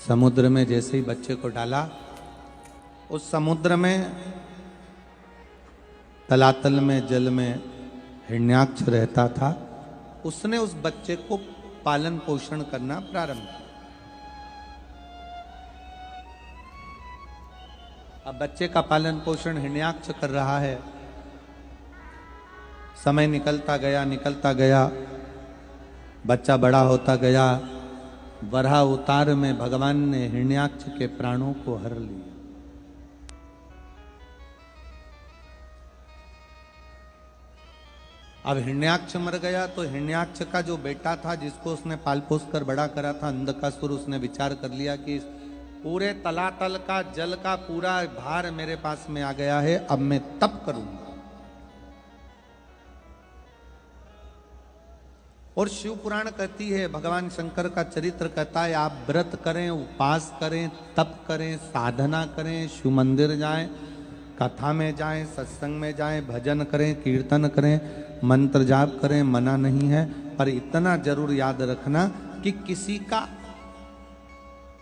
समुद्र में जैसे ही बच्चे को डाला, उस समुद्र में तलातल में जल में हिरण्याक्ष रहता था। उसने उस बच्चे को पालन पोषण करना प्रारंभ किया। अब बच्चे का पालन पोषण हिरण्याक्ष कर रहा है। समय निकलता गया, बच्चा बड़ा होता गया। वराह अवतार में भगवान ने हिरण्याक्ष के प्राणों को हर लिया। अब हिरण्याक्ष मर गया तो हिरण्याक्ष का जो बेटा था, जिसको उसने पाल पोस कर बड़ा करा था, अंधकासुर, उसने विचार कर लिया कि पूरे तलातल का जल का पूरा भार मेरे पास में आ गया है, अब मैं तप करूंगा। और शिव पुराण कहती है, भगवान शंकर का चरित्र कहता है, आप व्रत करें, उपवास करें, तप करें, साधना करें, शिव मंदिर जाएं, कथा में जाएं, सत्संग में जाएं, भजन करें, कीर्तन करें, मंत्र जाप करें, मना नहीं है। पर इतना जरूर याद रखना कि किसी का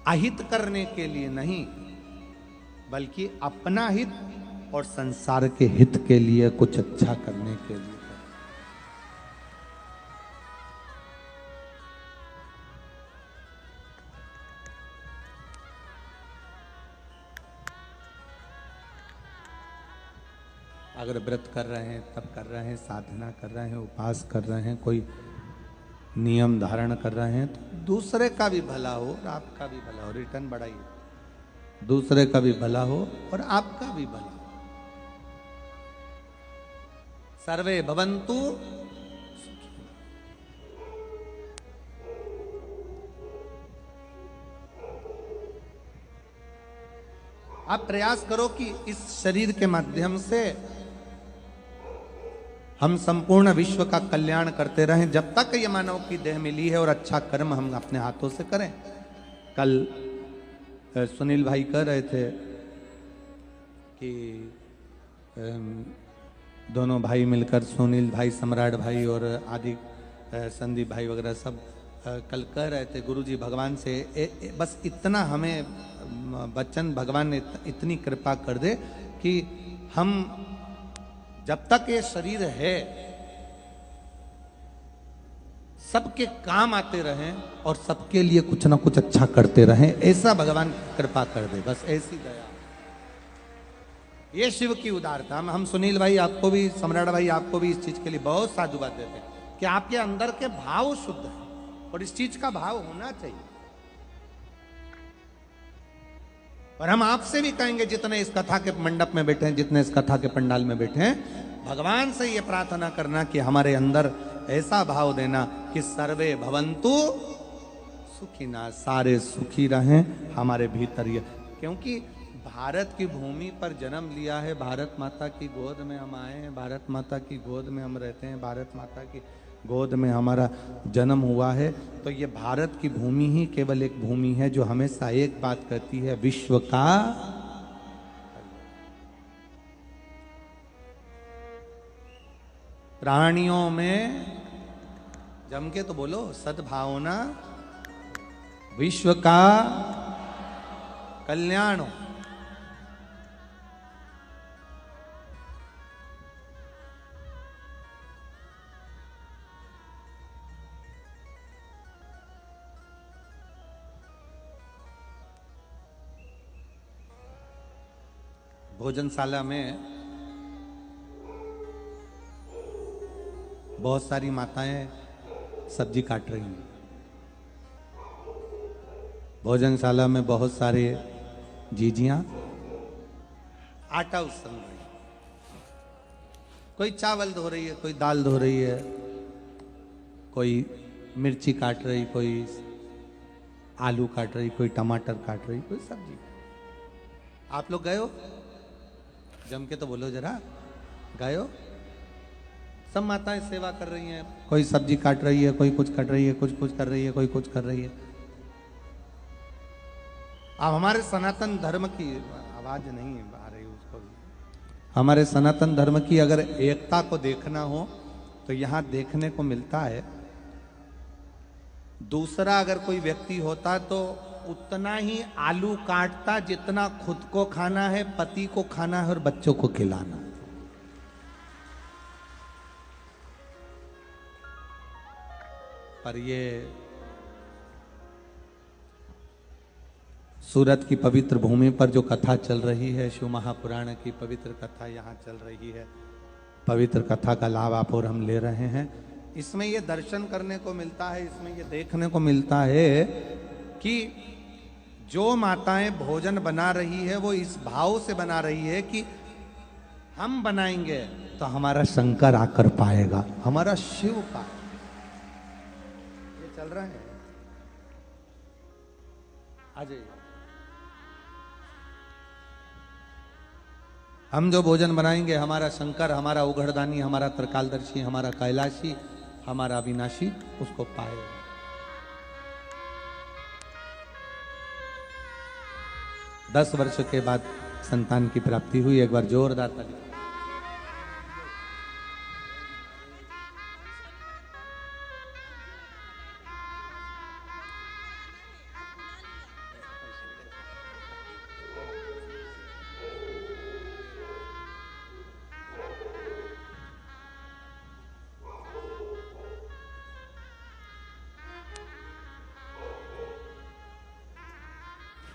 अहित करने के लिए नहीं, बल्कि अपना हित और संसार के हित के लिए, कुछ अच्छा करने के लिए। अगर व्रत कर रहे हैं, तप कर रहे हैं, साधना कर रहे हैं, उपवास कर रहे हैं, कोई नियम धारण कर रहे हैं, तो दूसरे का भी भला हो और आपका भी भला हो। रिटर्न बढ़ाइए, दूसरे का भी भला हो और आपका भी भला हो। सर्वे भवन्तु। आप प्रयास करो कि इस शरीर के माध्यम से हम संपूर्ण विश्व का कल्याण करते रहें, जब तक ये मानव की देह मिली है, और अच्छा कर्म हम अपने हाथों से करें। कल सुनील भाई कह रहे थे कि दोनों भाई मिलकर, सुनील भाई, सम्राट भाई और आदि संदीप भाई वगैरह सब कल कह रहे थे, गुरुजी भगवान से बस इतना हमें वचन, भगवान ने इतनी कृपा कर दे कि हम जब तक ये शरीर है सबके काम आते रहें और सबके लिए कुछ ना कुछ अच्छा करते रहें, ऐसा भगवान कृपा कर दे। बस ऐसी दया, ये शिव की उदारता। हम सुनील भाई आपको भी, सम्राट भाई आपको भी इस चीज के लिए बहुत साधुवाद देते हैं कि आपके अंदर के भाव शुद्ध है और इस चीज का भाव होना चाहिए। और हम आपसे भी कहेंगे, जितने इस कथा के मंडप में बैठे हैं, जितने इस कथा के पंडाल में बैठे हैं, भगवान से ये प्रार्थना करना कि हमारे अंदर ऐसा भाव देना कि सर्वे भवन्तु सुखिना, सारे सुखी रहें हमारे भीतर। ये क्योंकि भारत की भूमि पर जन्म लिया है, भारत माता की गोद में हम आए हैं, भारत माता की गोद में हम रहते हैं, भारत माता की गोद में हमारा जन्म हुआ है। तो ये भारत की भूमि ही केवल एक भूमि है जो हमेशा एक बात कहती है, विश्व का। प्राणियों में जम के तो बोलो, सद्भावना, विश्व का कल्याण हो। भोजनशाला में बहुत सारी माताएं सब्जी काट रही हैं। भोजनशाला में बहुत सारे जीजियां आटा उसल रही हैं। कोई चावल धो रही है, कोई दाल धो रही है, कोई मिर्ची काट रही, कोई आलू काट रही, कोई टमाटर काट रही, कोई सब्जी। आप लोग गए हो? जम के तो बोलो जरा, गए हो? सब माताएं सेवा कर रही हैं, कोई सब्जी काट रही है, कोई कुछ काट रही है, कुछ कर रही है, कोई कुछ कर रही है। अब हमारे सनातन धर्म की आवाज नहीं आ रही उसको भी। हमारे सनातन धर्म की अगर एकता को देखना हो तो यहां देखने को मिलता है। दूसरा अगर कोई व्यक्ति होता तो उतना ही आलू काटता जितना खुद को खाना है, पति को खाना है और बच्चों को खिलाना। पर ये सूरत की पवित्र भूमि पर जो कथा चल रही है, शिव महापुराण की पवित्र कथा यहाँ चल रही है, पवित्र कथा का लाभ आप और हम ले रहे हैं। इसमें ये दर्शन करने को मिलता है, इसमें ये देखने को मिलता है कि जो माताएं भोजन बना रही है वो इस भाव से बना रही है कि हम बनाएंगे तो हमारा शंकर आकर पाएगा, हमारा शिव पाएगा। ये चल रहा है। आ जाइए। हम जो भोजन बनाएंगे हमारा शंकर, हमारा उघड़दानी, हमारा त्रिकालदर्शी, हमारा कैलाशी, हमारा अविनाशी उसको पाएगा। दस वर्ष के बाद संतान की प्राप्ति हुई। एक बार जोरदार ताली।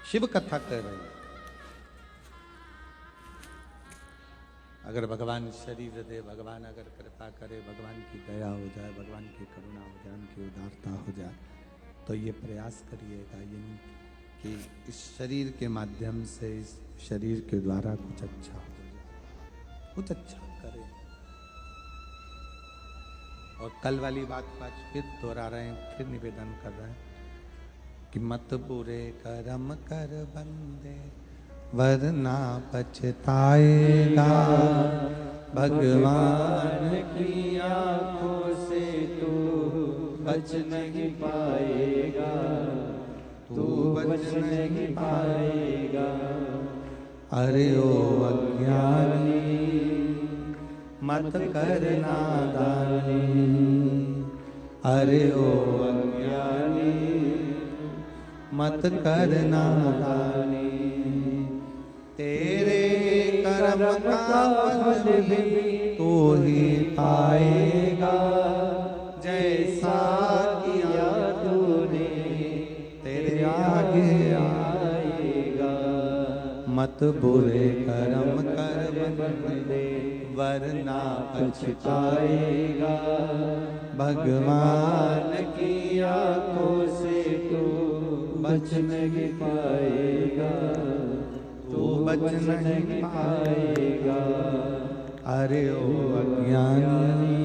शिव कथा कह रहे हैं। अगर भगवान शरीर दे, भगवान अगर कृपा करे, भगवान की दया हो जाए, भगवान की करुणा हो जाए, उनकी उदारता हो जाए, तो ये प्रयास करिएगा ये नहीं कि इस शरीर के माध्यम से, इस शरीर के द्वारा कुछ अच्छा हो जाए, कुछ अच्छा करें। और कल वाली बात आज फिर दोहरा रहे हैं, फिर निवेदन कर रहे हैं कि मत बुरे कर्म कर बंदे वरना पछताएगा, भगवान की आंखों से तू बच नहीं पाएगा, तू बच नहीं पाएगा। अरे ओ अज्ञानी मत कर नादानी, अरे ओ अज्ञानी मत कर नादानी, तेरे कर्म का फल भी तू ही पाएगा, जैसा किया तूने तेरे आगे आएगा। मत बुरे कर्म कर बंदे वरना पछताएगा, भगवान की आंखों से तू बच नहीं पाएगा, तू बच नहीं पाएगा। अरे ओ अज्ञानी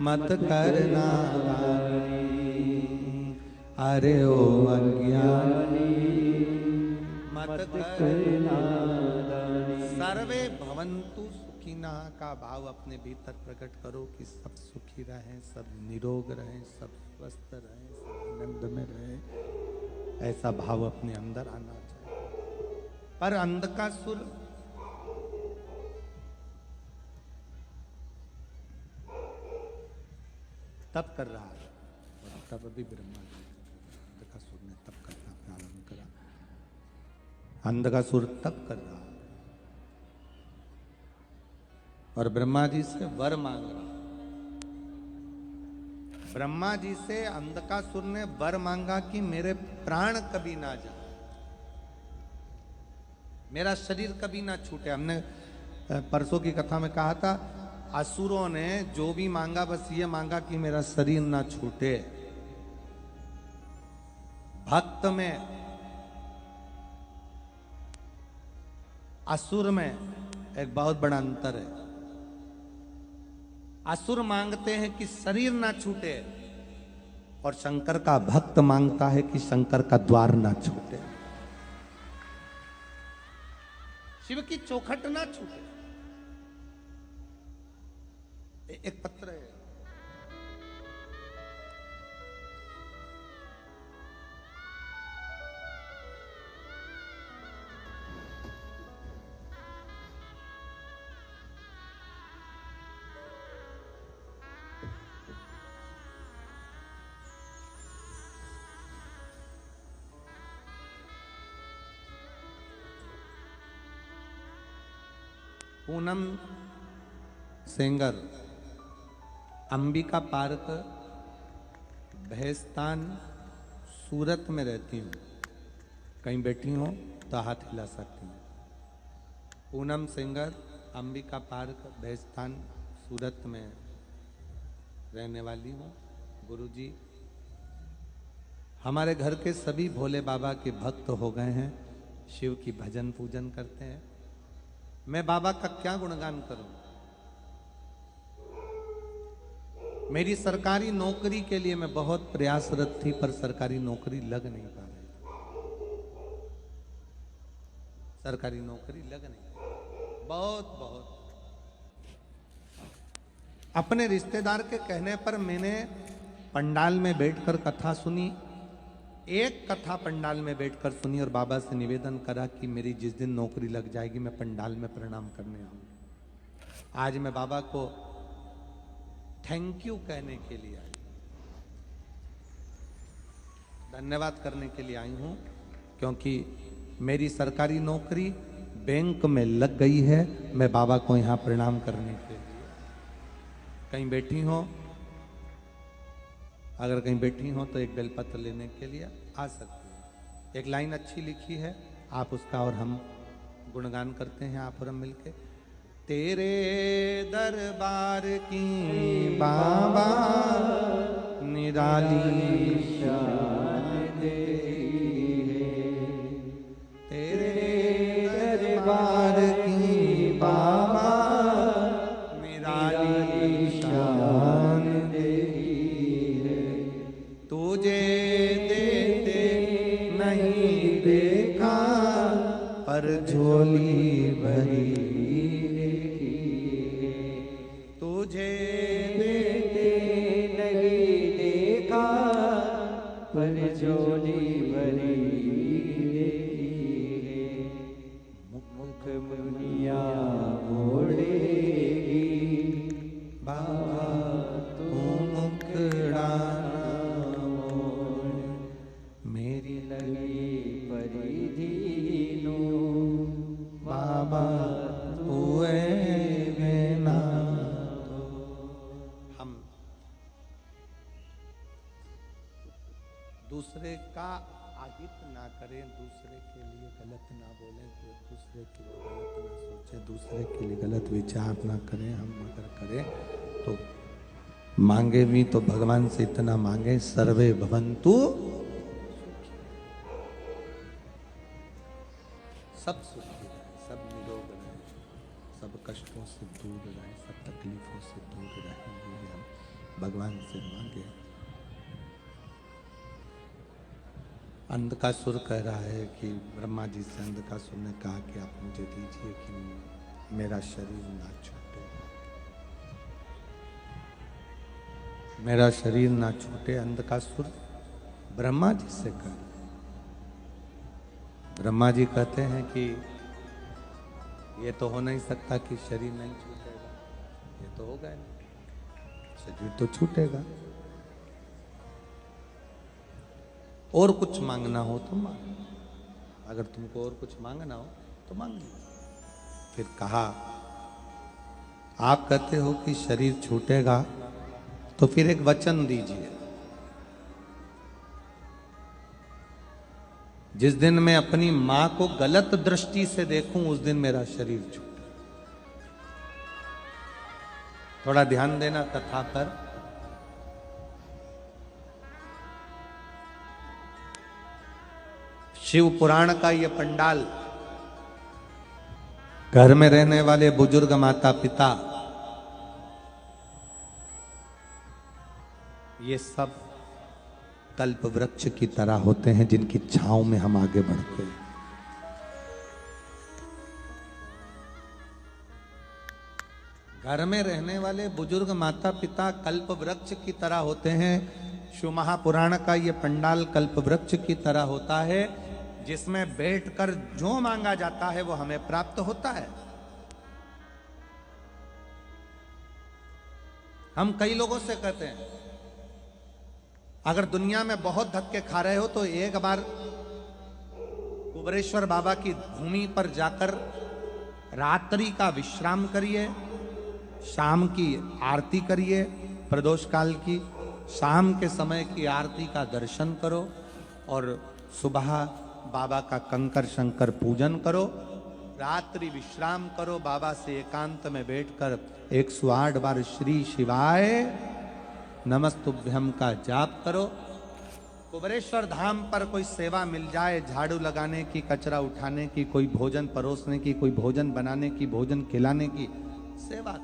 मत कर नादानी, अरे ओ अज्ञानी मत कर नादानी। सर्वे भवन्तु सुखिनः का भाव अपने भीतर प्रकट करो कि सब सुखी रहें, सब निरोग रहें, सब स्वस्थ रहें, सब आनंद में रहें। ऐसा भाव अपने अंदर आना चाहिए। पर अंधकासुर तप कर रहा है, और तब अभी ब्रह्मा जी अंधकासुर ने तप करना प्रारंभ करा। अंधकासुर तप कर रहा है और ब्रह्मा जी से वर मांग रहा। ब्रह्मा जी से अंधकासुर ने वर मांगा कि मेरे प्राण कभी ना जाए, मेरा शरीर कभी ना छूटे। हमने परसों की कथा में कहा था, असुरों ने जो भी मांगा बस ये मांगा कि मेरा शरीर ना छूटे। भक्त में, असुर में एक बहुत बड़ा अंतर है। असुर मांगते हैं कि शरीर ना छूटे, और शंकर का भक्त मांगता है कि शंकर का द्वार ना छूटे, शिव की चौखट ना छूटे। एक पत्र है, पूनम सेंगर, अंबिका पार्क, भैस्तान, सूरत में रहती हूँ। कहीं बैठी हो तो हाथ हिला सकती हूँ। पूनम सेंगर, अंबिका पार्क, भैस्तान, सूरत में रहने वाली हूँ। गुरुजी हमारे घर के सभी भोले बाबा के भक्त हो गए हैं, शिव की भजन पूजन करते हैं। मैं बाबा का क्या गुणगान करूं? मेरी सरकारी नौकरी के लिए मैं बहुत प्रयासरत थी, पर सरकारी नौकरी लग नहीं पा रही। सरकारी नौकरी लग नहीं पा रही। बहुत अपने रिश्तेदार के कहने पर मैंने पंडाल में बैठकर कथा सुनी। एक कथा पंडाल में बैठकर सुनी और बाबा से निवेदन करा कि मेरी जिस दिन नौकरी लग जाएगी मैं पंडाल में प्रणाम करने आऊंगा। आज मैं बाबा को थैंक यू कहने के लिए आई, धन्यवाद करने के लिए आई हूं, क्योंकि मेरी सरकारी नौकरी बैंक में लग गई है। मैं बाबा को यहां प्रणाम करने के लिए, कहीं बैठी हो, अगर कहीं बैठी हो तो एक बेलपत्र लेने के लिए आ सकती हो। एक लाइन अच्छी लिखी है, आप उसका और हम गुणगान करते हैं, आप और हम मिलके। तेरे दरबार की बाबा निराली शान दे, तेरे दरबार की बाबा निराली शान दे, तुझे देते नहीं देखा पर झोली भरी, तुझे देते नहीं देखा पर झोली भरी, मुख मुनिया मोड़ेगी बाबा तू मुखड़ा मेरी लगी परिधीनो बाबा हुए बिना। हम दूसरे का आहित ना करें, दूसरे के लिए गलत ना बोलें, दूसरे के लिए गलत ना सोचें, दूसरे के लिए गलत विचार ना करें। हम अगर करें तो मांगे भी तो भगवान से इतना मांगे, सर्वे भवन्तु, सब सुखी रहे, सब निरोग रहे, सब कष्टों से दूर रहे, सब तकलीफों से दूर रहे, ये हम भगवान से मांगे। अंधकासुर कह रहा है कि ब्रह्मा जी से अंधकासुर ने कहा कि आप मुझे दीजिए कि मेरा शरीर ना छूटे, मेरा शरीर ना छूटे। अंधकासुर ब्रह्मा जी से कह, ब्रह्मा जी कहते हैं कि ये तो हो नहीं सकता कि शरीर नहीं छूटेगा, ये तो होगा नहीं, शरीर तो छूटेगा। और कुछ मांगना हो तो मांग, अगर तुमको और कुछ मांगना हो तो मांग लो। फिर कहा आप कहते हो कि शरीर छूटेगा, तो फिर एक वचन दीजिए, जिस दिन मैं अपनी मां को गलत दृष्टि से देखूं उस दिन मेरा शरीर छूटे। थोड़ा ध्यान देना कथा पर। शिव पुराण का ये पंडाल, घर में रहने वाले बुजुर्ग माता पिता, ये सब कल्प वृक्ष की तरह होते हैं जिनकी छांव में हम आगे बढ़ते हैं। घर में रहने वाले बुजुर्ग माता पिता कल्प वृक्ष की तरह होते हैं। शिव महापुराण का ये पंडाल कल्प वृक्ष की तरह होता है, जिसमें बैठकर जो मांगा जाता है वो हमें प्राप्त होता है। हम कई लोगों से कहते हैं, अगर दुनिया में बहुत धक्के खा रहे हो तो एक बार कुबेरेश्वर बाबा की भूमि पर जाकर रात्रि का विश्राम करिए, शाम की आरती करिए, प्रदोष काल की शाम के समय की आरती का दर्शन करो और सुबह बाबा का कंकर शंकर पूजन करो। रात्रि विश्राम करो, बाबा से एकांत में बैठकर 108 बार श्री शिवाय नमस्तुभ्यम का जाप करो। कुबेरेश्वर धाम पर कोई सेवा मिल जाए, झाड़ू लगाने की, कचरा उठाने की, कोई भोजन परोसने की, कोई भोजन बनाने की, भोजन खिलाने की सेवा।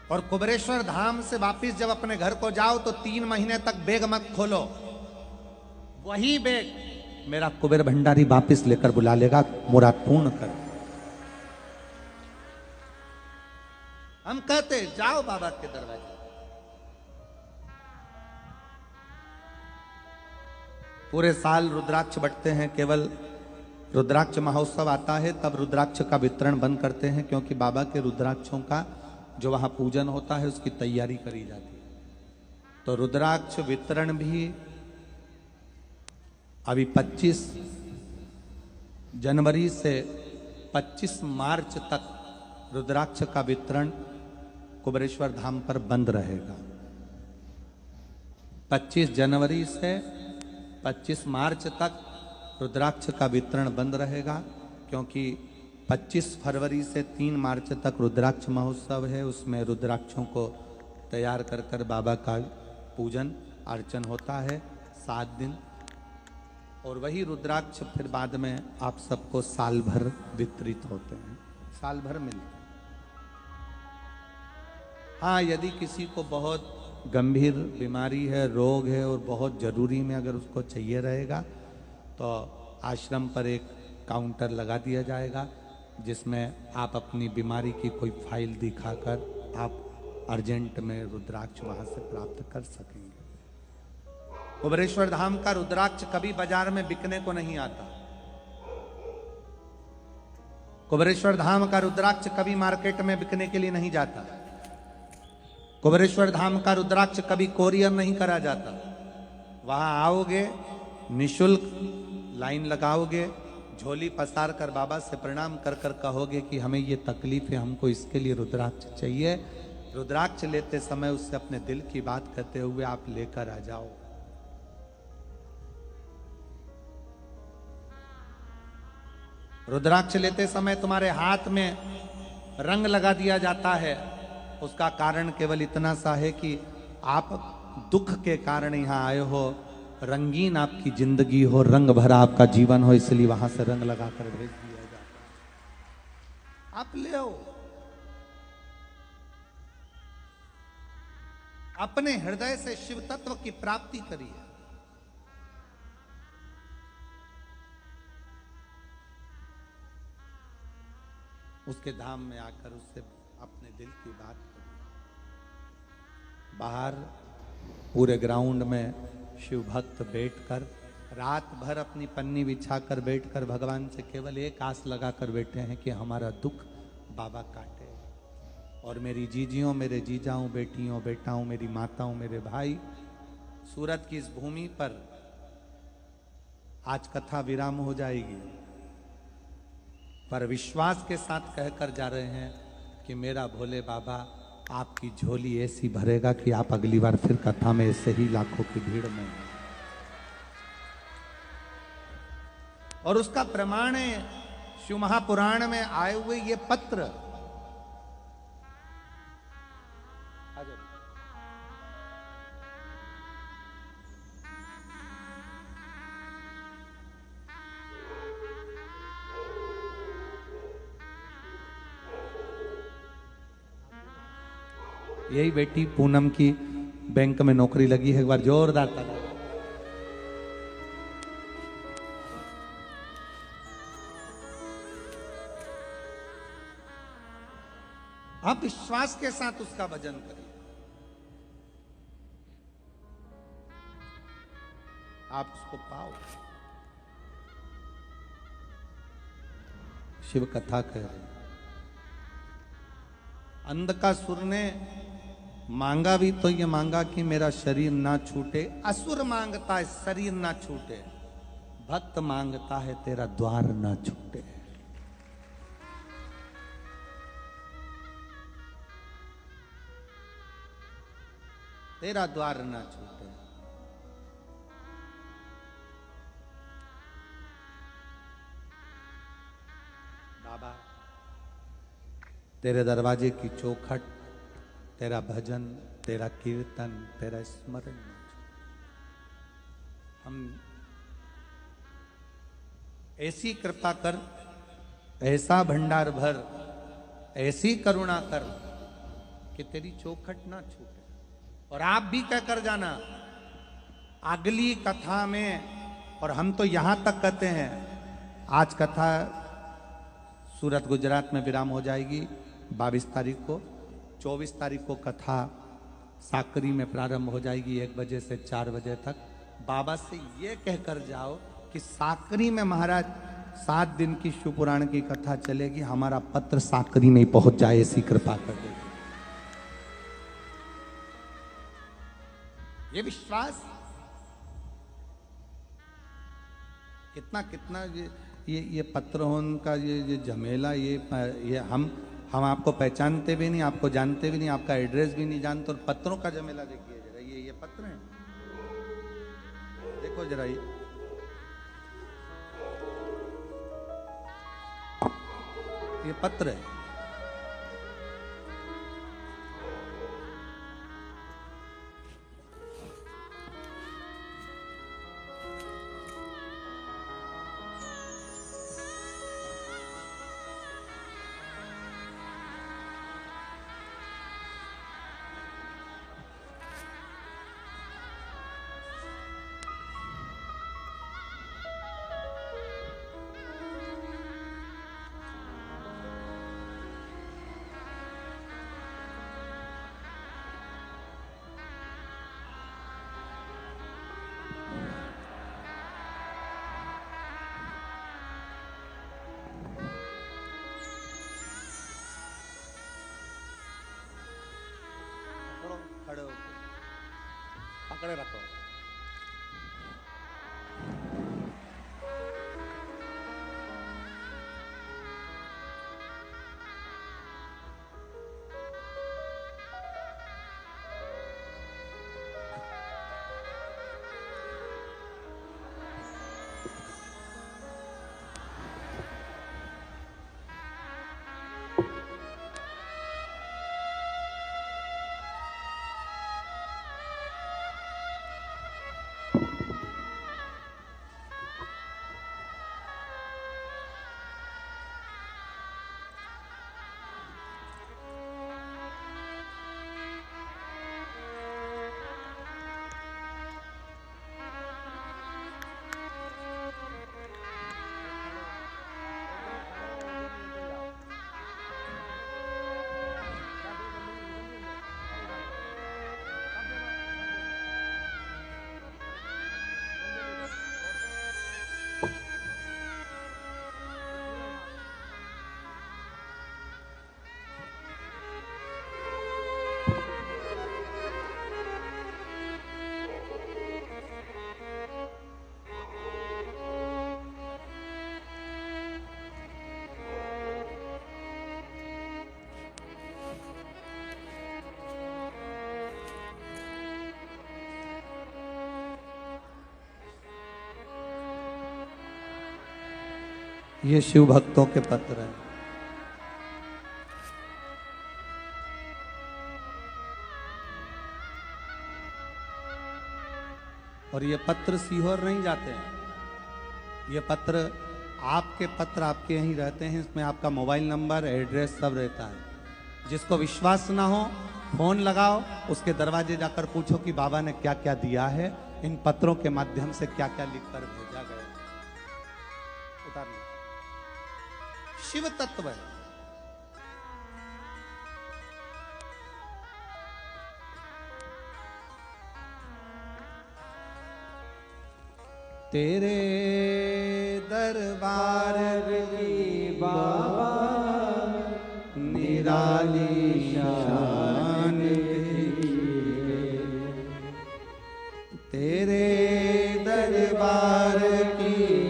और कुबेरेश्वर धाम से वापिस जब अपने घर को जाओ तो 3 महीने तक बैग मत खोलो। वही बैग मेरा कुबेर भंडारी वापिस लेकर बुला लेगा, मुराद पूर्ण कर। हम कहते जाओ बाबा के दरवाजे। पूरे साल रुद्राक्ष बटते हैं, केवल रुद्राक्ष महोत्सव आता है तब रुद्राक्ष का वितरण बंद करते हैं, क्योंकि बाबा के रुद्राक्षों का जो वहां पूजन होता है उसकी तैयारी करी जाती है। तो रुद्राक्ष वितरण भी अभी 25 जनवरी से 25 मार्च तक रुद्राक्ष का वितरण कुबेरेश्वर धाम पर बंद रहेगा। 25 जनवरी से 25 मार्च तक रुद्राक्ष का वितरण बंद रहेगा, क्योंकि 25 फरवरी से 3 मार्च तक रुद्राक्ष महोत्सव है। उसमें रुद्राक्षों को तैयार कर कर बाबा का पूजन अर्चन होता है 7 दिन, और वही रुद्राक्ष फिर बाद में आप सबको साल भर वितरित होते हैं, साल भर मिलते हैं। हाँ, यदि किसी को बहुत गंभीर बीमारी है, रोग है और बहुत जरूरी में अगर उसको चाहिए रहेगा तो आश्रम पर एक काउंटर लगा दिया जाएगा, जिसमें आप अपनी बीमारी की कोई फाइल दिखाकर आप अर्जेंट में रुद्राक्ष वहां से प्राप्त कर सकेंगे। कुबेरेश्वर धाम का रुद्राक्ष कभी बाजार में बिकने को नहीं आता। कुबेरेश्वर धाम का रुद्राक्ष कभी मार्केट में बिकने के लिए नहीं जाता। कुबेरेश्वर धाम का रुद्राक्ष कभी कोरियर नहीं करा जाता। वहां आओगे, निशुल्क लाइन लगाओगे, झोली पसार कर बाबा से प्रणाम कर कर कहोगे कि हमें ये तकलीफ है, हमको इसके लिए रुद्राक्ष चाहिए। रुद्राक्ष लेते समय उससे अपने दिल की बात करते हुए आप लेकर आ जाओ। रुद्राक्ष लेते समय तुम्हारे हाथ में रंग लगा दिया जाता है। उसका कारण केवल इतना सा है कि आप दुख के कारण यहां आए हो, रंगीन आपकी जिंदगी हो, रंग भरा आपका जीवन हो, इसलिए वहां से रंग लगाकर भेज दिया जाता है। आप ले आओ, अपने हृदय से शिव तत्व की प्राप्ति करिए। उसके धाम में आकर उससे अपने दिल की बात करिए। बाहर पूरे ग्राउंड में शिव भक्त बैठकर रात भर अपनी पन्नी बिछाकर बैठकर भगवान से केवल एक आस लगाकर बैठे हैं कि हमारा दुख बाबा काटे। और मेरी जीजियों, मेरे जीजाओं, बेटियों, बेटाओं, मेरी माताओं, मेरे भाई, सूरत की इस भूमि पर आज कथा विराम हो जाएगी, पर विश्वास के साथ कहकर जा रहे हैं कि मेरा भोले बाबा आपकी झोली ऐसी भरेगा कि आप अगली बार फिर कथा में ऐसे ही लाखों की भीड़ में। और उसका प्रमाण है शिव महापुराण में आए हुए ये पत्र। यही बेटी पूनम की बैंक में नौकरी लगी है, एक बार जोरदार ताली। आप विश्वास के साथ उसका भजन करिए। आप उसको पाओ। शिव कथा कह रहे। अंधकासुर ने मांगा भी तो ये मांगा कि मेरा शरीर ना छूटे। असुर मांगता है शरीर ना छूटे, भक्त मांगता है तेरा द्वार न छूटे। तेरा द्वार न छूटे। बाबा तेरे दरवाजे की चौखट, तेरा भजन, तेरा कीर्तन, तेरा स्मरण, हम ऐसी कृपा कर, ऐसा भंडार भर, ऐसी करुणा कर कि तेरी चौखट ना छूटे। और आप भी कह कर जाना अगली कथा में, और हम तो यहां तक कहते हैं, आज कथा सूरत गुजरात में विराम हो जाएगी 22 तारीख को। 24 तारीख को कथा साकरी में प्रारंभ हो जाएगी 1 बजे से 4 बजे तक। बाबा से ये कहकर जाओ कि साकरी में महाराज 7 दिन की शिव पुराण की कथा चलेगी, हमारा पत्र साकरी में ही पहुंच जाए, ऐसी कृपा कर दे। ये विश्वास कितना कितना ये पत्रों का ये झमेला, ये हम आपको पहचानते भी नहीं, आपको जानते भी नहीं, आपका एड्रेस भी नहीं जानते, और पत्रों का झमेला देखिए जरा। ये पत्र है, देखो जरा, ये पत्र है। खड़े होकर पकड़े रखो। ये शिव भक्तों के पत्र हैं। और ये पत्र सीहोर नहीं जाते हैं, ये पत्र आपके यहीं रहते हैं। इसमें आपका मोबाइल नंबर, एड्रेस सब रहता है। जिसको विश्वास ना हो फोन लगाओ, उसके दरवाजे जाकर पूछो कि बाबा ने क्या क्या दिया है, इन पत्रों के माध्यम से क्या क्या लिखकर भेजा गया। उतार लो, शिव तत्व है। तेरे दरबार की बाबा निराली शान, तेरे दरबार की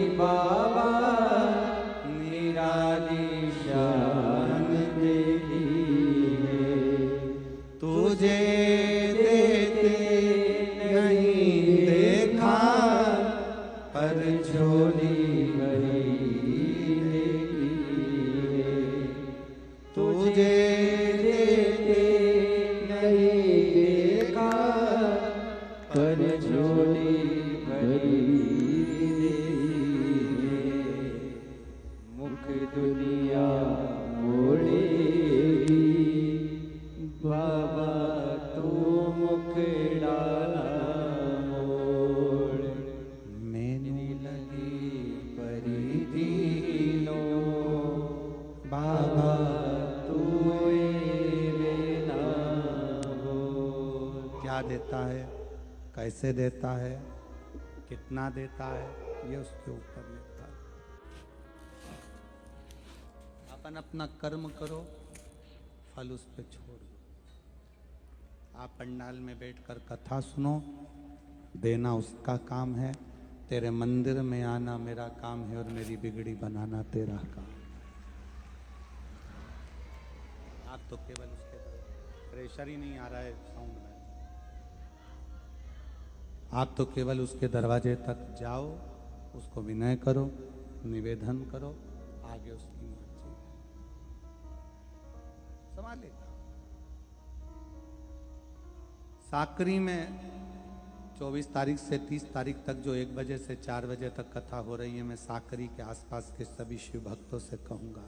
पर झोली भरी मुख दुनिया मोड़ेगी बाबा तू मुख डाला मोड़ मैंने लगी परिधीनो बाबा तू क्या देता है, कैसे देता है, कितना देता है, ये उसके ऊपर निर्भर है। अपन अपना कर्म करो, फल उस पे छोड़ दो। आप पंडाल में बैठकर कथा सुनो, देना उसका काम है। तेरे मंदिर में आना मेरा काम है और मेरी बिगड़ी बनाना तेरा काम। आप तो केवल उसके प्रेशर ही नहीं आ रहा है साउंड में। आप तो केवल उसके दरवाजे तक जाओ, उसको विनय करो, निवेदन करो, आगे उसकी मर्जी संभालेगा। साकरी में 24 तारीख से 30 तारीख तक जो 1 बजे से 4 बजे तक कथा हो रही है, मैं साकरी के आसपास के सभी शिव भक्तों से कहूंगा,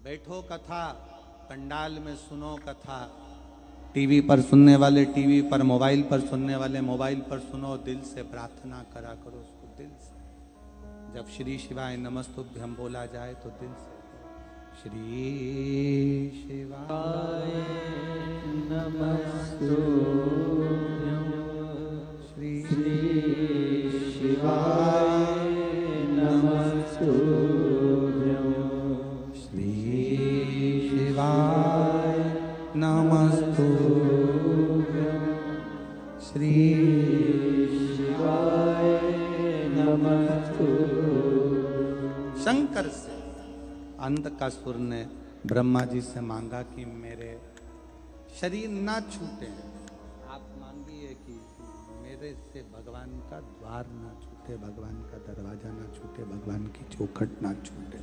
बैठो कथा पंडाल में सुनो कथा। टीवी पर सुनने वाले टीवी पर, मोबाइल पर सुनने वाले मोबाइल पर सुनो। दिल से प्रार्थना करा करो उसको, दिल से। जब श्री शिवाय नमस्तुभ्यं बोला जाए तो दिल से श्री शिवाय नमस्तुभ्यं श्री शिवाय नमस्तुभ्यं श्री शिवाय नमस्तुभ्यं श्री शिवाय नमस्तुभ्यं। शंकर से अंत का सुर ने ब्रह्मा जी से मांगा कि मेरे शरीर ना छूटे। आप मांगिए कि मेरे से भगवान का द्वार ना छूटे, भगवान का दरवाजा ना छूटे, भगवान की चौखट ना छूटे।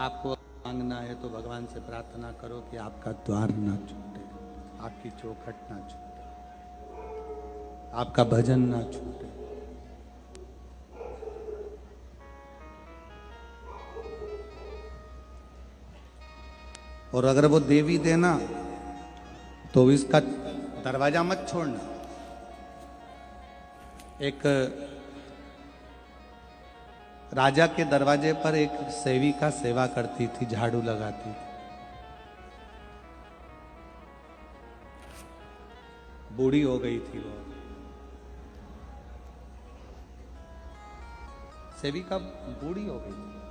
आपको मांगना है तो भगवान से प्रार्थना करो कि आपका द्वार ना छूटे, आपकी चौखट ना छूटे, आपका भजन ना छूटे। और अगर वो देवी देना तो इसका दरवाजा मत छोड़ना। एक राजा के दरवाजे पर एक सेविका सेवा करती थी, झाड़ू लगाती थी। बूढ़ी हो गई थी वो सेविका, बूढ़ी हो गई थी।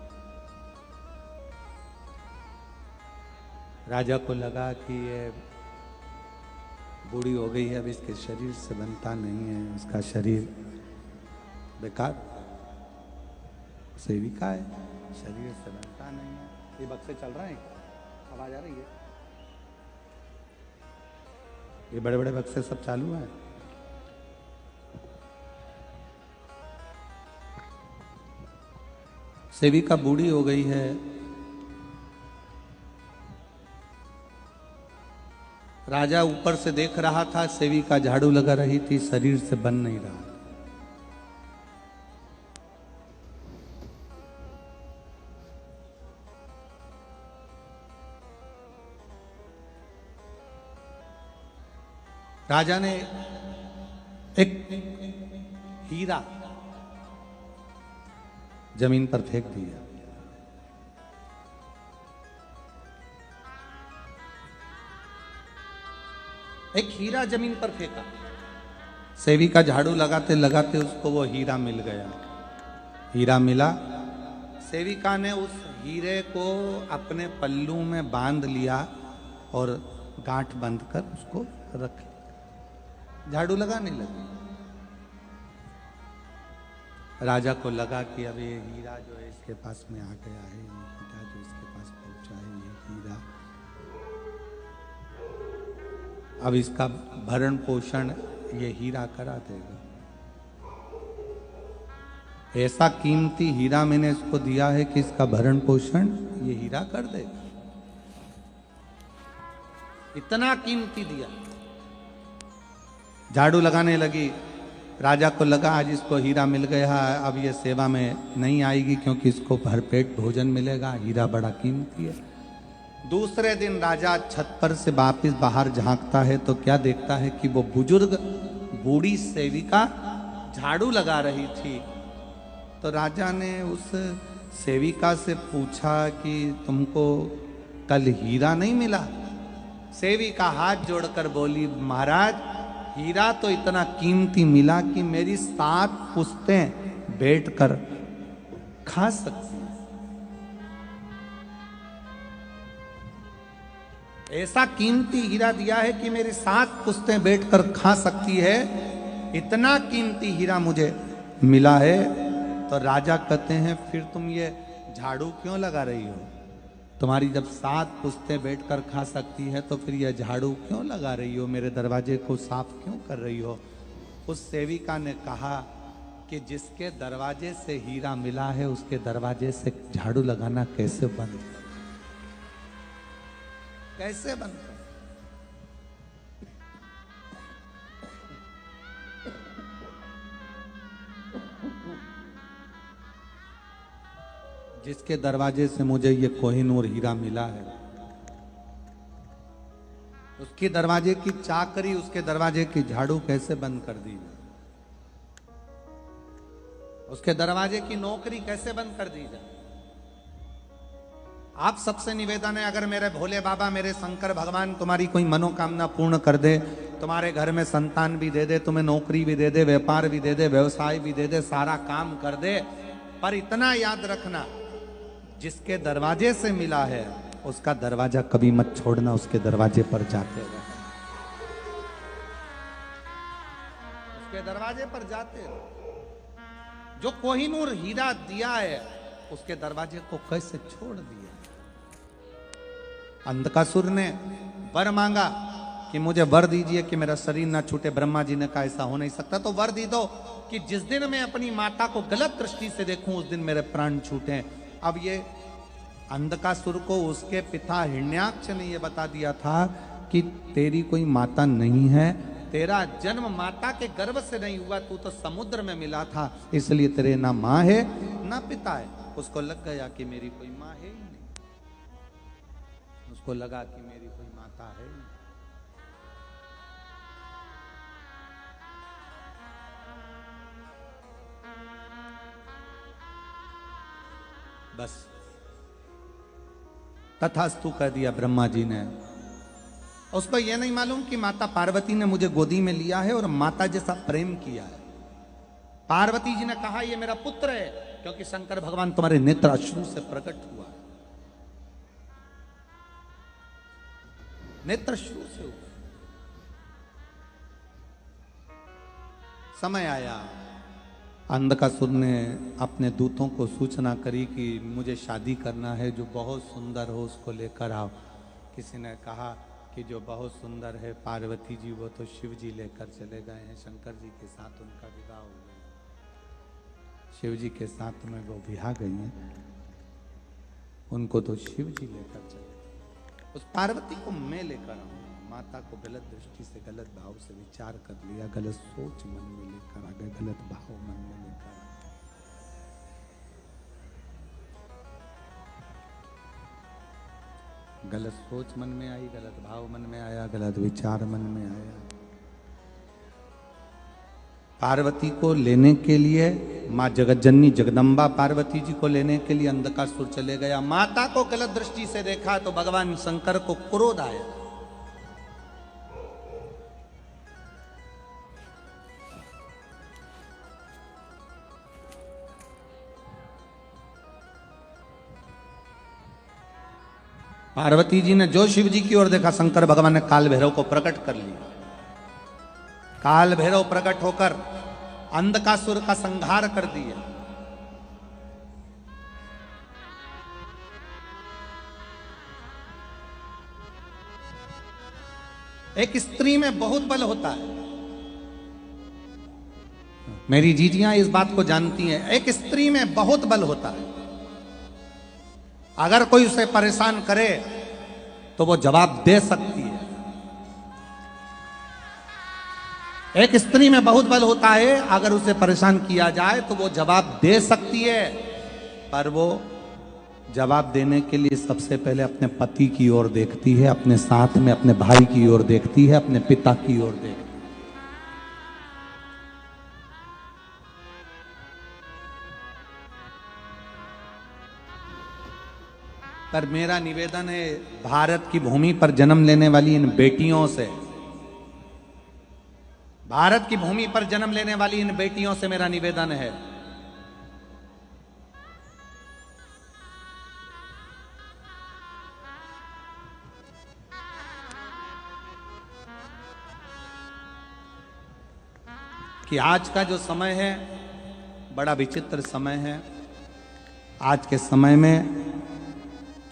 राजा को लगा कि ये बूढ़ी हो गई है, अब इसके शरीर से बनता नहीं है, इसका शरीर बेकार, सेविका है, शरीर से बनता नहीं है। ये बक्से चल रहे हैं, आवाज आ रही है, ये बड़े बड़े बक्से सब चालू हैं। सेविका बूढ़ी हो गई है, राजा ऊपर से देख रहा था, सेविका झाड़ू लगा रही थी, शरीर से बन नहीं रहा। राजा ने एक हीरा जमीन पर फेंक दिया। एक हीरा जमीन पर फेंका, सेविका झाड़ू लगाते लगाते उसको वो हीरा मिल गया। हीरा मिला, सेविका ने उस हीरे को अपने पल्लू में बांध लिया और गांठ बंद कर उसको रख लिया, झाड़ू लगाने लगी। राजा को लगा कि अब ये हीरा जो है इसके पास में आ गया है, ये हीरा जो इसके पास पहुंचा है, ये हीरा अब इसका भरण पोषण ये हीरा करा देगा। ऐसा कीमती हीरा मैंने इसको दिया है कि इसका भरण पोषण ये हीरा कर देगा। इतना कीमती दिया। झाड़ू लगाने लगी, राजा को लगा आज इसको हीरा मिल गया, अब ये सेवा में नहीं आएगी क्योंकि इसको भरपेट भोजन मिलेगा, हीरा बड़ा कीमती है। दूसरे दिन राजा छत पर से वापिस बाहर झांकता है तो क्या देखता है कि वो बुजुर्ग बूढ़ी सेविका झाड़ू लगा रही थी। तो राजा ने उस सेविका से पूछा कि तुमको कल हीरा नहीं मिला? सेविका हाथ जोड़कर बोली, महाराज हीरा तो इतना कीमती मिला कि मेरी 7 पुश्तें बैठकर खा सकती। ऐसा कीमती हीरा दिया है कि मेरी 7 पुश्तें बैठकर खा सकती है, इतना कीमती हीरा मुझे मिला है। तो राजा कहते हैं फिर तुम ये झाड़ू क्यों लगा रही हो? तुम्हारी जब 7 पुश्तें बैठकर खा सकती है तो फिर यह झाड़ू क्यों लगा रही हो? मेरे दरवाजे को साफ क्यों कर रही हो? उस सेविका ने कहा कि जिसके दरवाजे से हीरा मिला है उसके दरवाजे से झाड़ू लगाना कैसे बंद, कैसे बंद? जिसके दरवाजे से मुझे ये कोहिनूर हीरा मिला है उसके दरवाजे की चाकरी, उसके दरवाजे की झाड़ू कैसे बंद कर दी? उसके दरवाजे की नौकरी कैसे बंद कर दी जाए? आप सबसे निवेदन है, अगर मेरे भोले बाबा, मेरे शंकर भगवान तुम्हारी कोई मनोकामना पूर्ण कर दे, तुम्हारे घर में संतान भी दे दे, तुम्हें नौकरी भी दे दे, व्यापार भी दे दे, व्यवसाय भी दे दे, सारा काम कर दे, पर इतना याद रखना जिसके दरवाजे से मिला है उसका दरवाजा कभी मत छोड़ना, उसके दरवाजे पर जाते रहो, उसके दरवाजे पर जाते रहो। जो कोहिनूर हीरा दिया है उसके दरवाजे को कैसे छोड़ दिया? अंधकासुर ने वर मांगा कि मुझे वर दीजिए कि मेरा शरीर ना छूटे। ब्रह्मा जी ने कहा ऐसा हो नहीं सकता, तो वर दी दो कि जिस दिन मैं अपनी माता को गलत दृष्टि से देखूं उस दिन मेरे प्राण छूटे। अब ये अंधकासुर को उसके पिता हिरण्याक्ष ने यह बता दिया था कि तेरी कोई माता नहीं है, तेरा जन्म माता के गर्भ से नहीं हुआ, तू तो समुद्र में मिला था, इसलिए तेरे ना माँ है ना पिता है। उसको लग गया कि मेरी कोई माँ है ही नहीं, उसको लगा कि मेरी कोई माता है ही नहीं। बस तथास्तु कह दिया ब्रह्मा जी ने। उसको यह नहीं मालूम कि माता पार्वती ने मुझे गोदी में लिया है और माता जैसा प्रेम किया है। पार्वती जी ने कहा यह मेरा पुत्र है क्योंकि शंकर भगवान तुम्हारे नेत्र अश्रु से प्रकट हुआ, नेत्र अश्रु से हुआ। समय आया, अंधकासुर ने अपने दूतों को सूचना करी कि मुझे शादी करना है, जो बहुत सुंदर हो उसको लेकर आओ। किसी ने कहा कि जो बहुत सुंदर है पार्वती जी, वो तो शिव जी लेकर चले गए हैं, शंकर जी के साथ उनका विवाह हो गया, शिव जी के साथ में वो बिहा गई हैं, उनको तो शिव जी लेकर चले। उस पार्वती को मैं लेकर आऊंगा। माता को गलत दृष्टि से, गलत भाव से विचार कर लिया, गलत सोच मन में लेकर आ गए, गलत भाव मन में लेकर आ गए। गलत सोच मन में आई, गलत भाव मन में आया, गलत विचार मन में आया। पार्वती को लेने के लिए, माँ जगतजननी जगदम्बा पार्वती जी को लेने के लिए अंधकासुर चले गया। माता को गलत दृष्टि से देखा तो भगवान शंकर को क्रोध आया। पार्वती जी ने जो शिव जी की ओर देखा, शंकर भगवान ने काल भैरव को प्रकट कर लिया। काल भैरव प्रकट होकर अंधकासुर का संहार कर दिया। एक स्त्री में बहुत बल होता है, मेरी जीजियां इस बात को जानती हैं। एक स्त्री में बहुत बल होता है, अगर कोई उसे परेशान करे तो वो जवाब दे सकती है। एक स्त्री में बहुत बल होता है, अगर उसे परेशान किया जाए तो वो जवाब दे सकती है, पर वो जवाब देने के लिए सबसे पहले अपने पति की ओर देखती है, अपने साथ में अपने भाई की ओर देखती है, अपने पिता की ओर देखती है। पर मेरा निवेदन है भारत की भूमि पर जन्म लेने वाली इन बेटियों से, भारत की भूमि पर जन्म लेने वाली इन बेटियों से मेरा निवेदन है, कि आज का जो समय है बड़ा विचित्र समय है। आज के समय में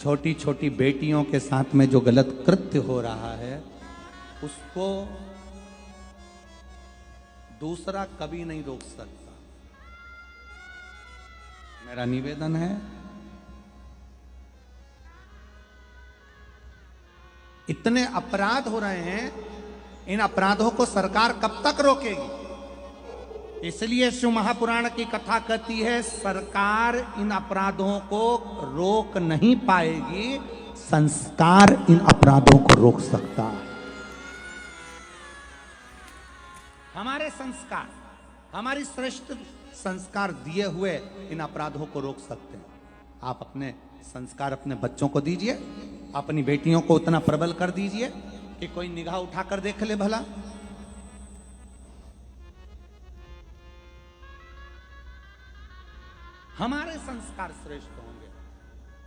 छोटी छोटी बेटियों के साथ में जो गलत कृत्य हो रहा है उसको दूसरा कभी नहीं रोक सकता। मेरा निवेदन है इतने अपराध हो रहे हैं, इन अपराधों को सरकार कब तक रोकेगी? इसलिए शिव महापुराण की कथा कहती है सरकार इन अपराधों को रोक नहीं पाएगी, संस्कार इन अपराधों को रोक सकता है। हमारे संस्कार, हमारी श्रेष्ठ संस्कार दिए हुए इन अपराधों को रोक सकते हैं। आप अपने संस्कार अपने बच्चों को दीजिए, अपनी बेटियों को उतना प्रबल कर दीजिए कि कोई निगाह उठाकर देख ले भला। हमारे संस्कार श्रेष्ठ होंगे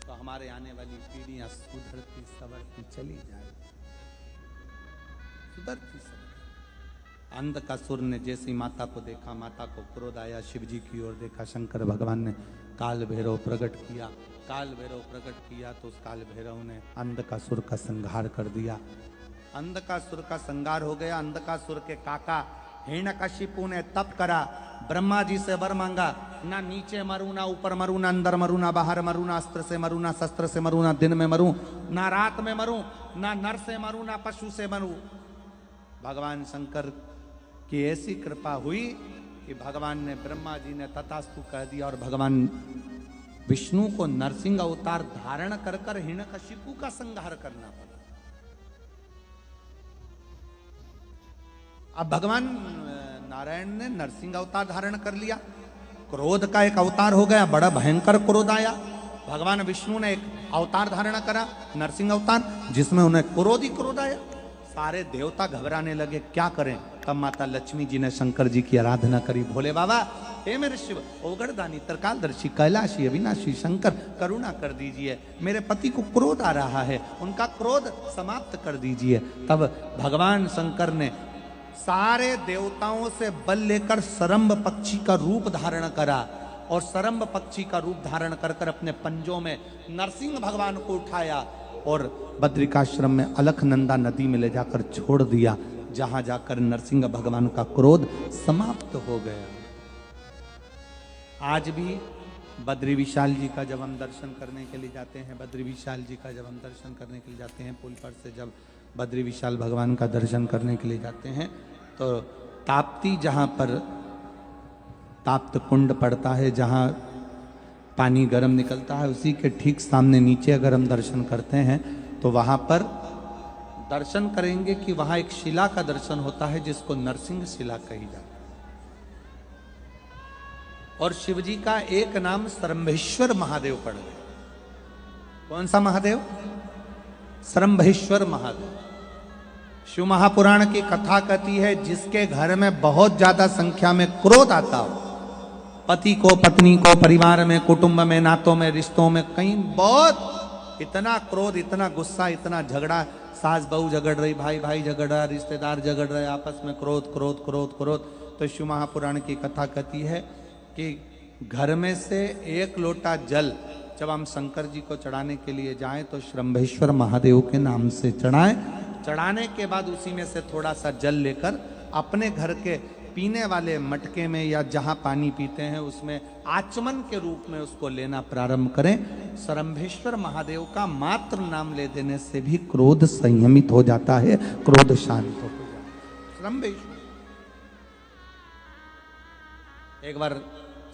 तो हमारे आने वाली पीढ़ियां सुधरती संवरती चली जाएगी, सुधरती संवरती। अंधकासुर ने जैसी माता को देखा, माता को क्रोध आया, शिव जी की ओर देखा, शंकर भगवान ने काल भैरव प्रकट किया। काल भैरव प्रकट किया तो उस काल भैरव ने अंधकासुर का संहार कर दिया। अंधकासुर का संहार हो गया। अंधकासुर के काका हिरण्यकशिपु ने तप करा, ब्रह्मा जी से वर मांगा, ना नीचे मरूं, ना ऊपर मरूं, ना अंदर मरूं, ना बाहर मरूं, ना अस्त्र से मरूं, ना शस्त्र से मरूं, ना दिन में मरूं, ना रात में मरूं, ना नर से मरूं, ना पशु से मरूं। भगवान शंकर की ऐसी कृपा हुई कि भगवान ने, ब्रह्मा जी ने तथास्तु कह दिया और भगवान विष्णु को नरसिंह अवतार धारण कर कर हिरण्यकशिपु का संहार करना पड़ा। अब भगवान नारायण ने नरसिंह अवतार धारण कर लिया, क्रोध का एक अवतार हो गया, बड़ा भयंकर क्रोध आया। भगवान विष्णु ने एक अवतार धारण करा, नरसिंह अवतार, जिसमें उन्हें क्रोध ही क्रोध आया। सारे देवता घबराने लगे, क्या करें? तब माता लक्ष्मी जी ने शंकर जी की आराधना करी। भोले बाबा, हे मेरे शिव, ओगड़दानी, त्रिकालदर्शी, कैलाशी, अविनाशी शंकर, करुणा कर दीजिए, मेरे पति को क्रोध आ रहा है, उनका क्रोध समाप्त कर दीजिए। तब भगवान शंकर ने सारे देवताओं से बल लेकर सरम्ब पक्षी का रूप धारण करा और सरम्ब पक्षी का रूप धारण कर कर अपने पंजों में नरसिंह भगवान को उठाया और बद्रिकाश्रम में अलकनंदा नदी में ले जाकर छोड़ दिया, जहां जाकर नरसिंह भगवान का क्रोध समाप्त हो गया। आज भी बद्री विशाल जी का जब हम दर्शन करने के लिए जाते हैं, बद्री विशाल जी का जब हम दर्शन करने के लिए जाते हैं, पुल पर से जब बद्री विशाल भगवान का दर्शन करने के लिए जाते हैं तो ताप्ती, जहाँ पर ताप्त कुंड पड़ता है, जहाँ पानी गर्म निकलता है, उसी के ठीक सामने नीचे अगर हम दर्शन करते हैं तो वहाँ पर दर्शन करेंगे कि वहाँ एक शिला का दर्शन होता है जिसको नरसिंह शिला कही जाती है। और शिव जी का एक नाम सरम्भेश्वर महादेव पड़ गया। कौन सा महादेव? सरम्भेश्वर महादेव। शिव महापुराण की कथा कहती है जिसके घर में बहुत ज्यादा संख्या में क्रोध आता हो, पति को, पत्नी को, परिवार में, कुटुंब में, नातों में, रिश्तों में, कहीं बहुत इतना क्रोध, इतना गुस्सा, इतना झगड़ा, सास बहू झगड़ रही, भाई भाई झगड़ रहा, रिश्तेदार झगड़ रहे, आपस में क्रोध क्रोध क्रोध क्रोध। तो शिव महापुराण की कथा कहती है कि घर में से एक लोटा जल जब हम शंकर जी को चढ़ाने के लिए जाएं तो श्रम्भेश्वर महादेव के नाम से चढ़ाएं। चढ़ाने के बाद उसी में से थोड़ा सा जल लेकर अपने घर के पीने वाले मटके में या जहां पानी पीते हैं उसमें आचमन के रूप में उसको लेना प्रारंभ करें। सरम्भेश्वर महादेव का मात्र नाम ले देने से भी क्रोध संयमित हो जाता है, क्रोध शांत हो जाता है। सरम्भेश्वर एक बार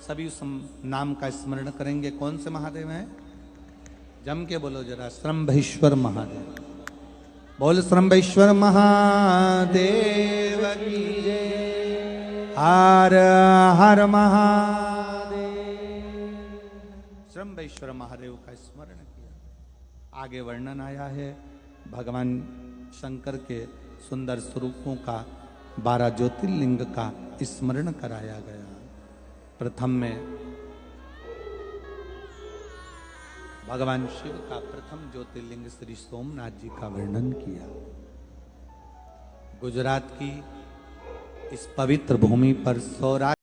सभी उस नाम का स्मरण करेंगे। कौन से महादेव हैं? जम के बोलो जरा, श्रम्भेश्वर महादेव। बोल श्रम्भेश्वर महादेव की जय। हर हर महादेव। श्रम्भेश्वर महादेव का स्मरण किया। आगे वर्णन आया है भगवान शंकर के सुंदर स्वरूपों का, 12 ज्योतिर्लिंग का स्मरण कराया गया। प्रथम में भगवान शिव का प्रथम ज्योतिर्लिंग श्री सोमनाथ जी का वर्णन किया। गुजरात की इस पवित्र भूमि पर सौराष्ट्र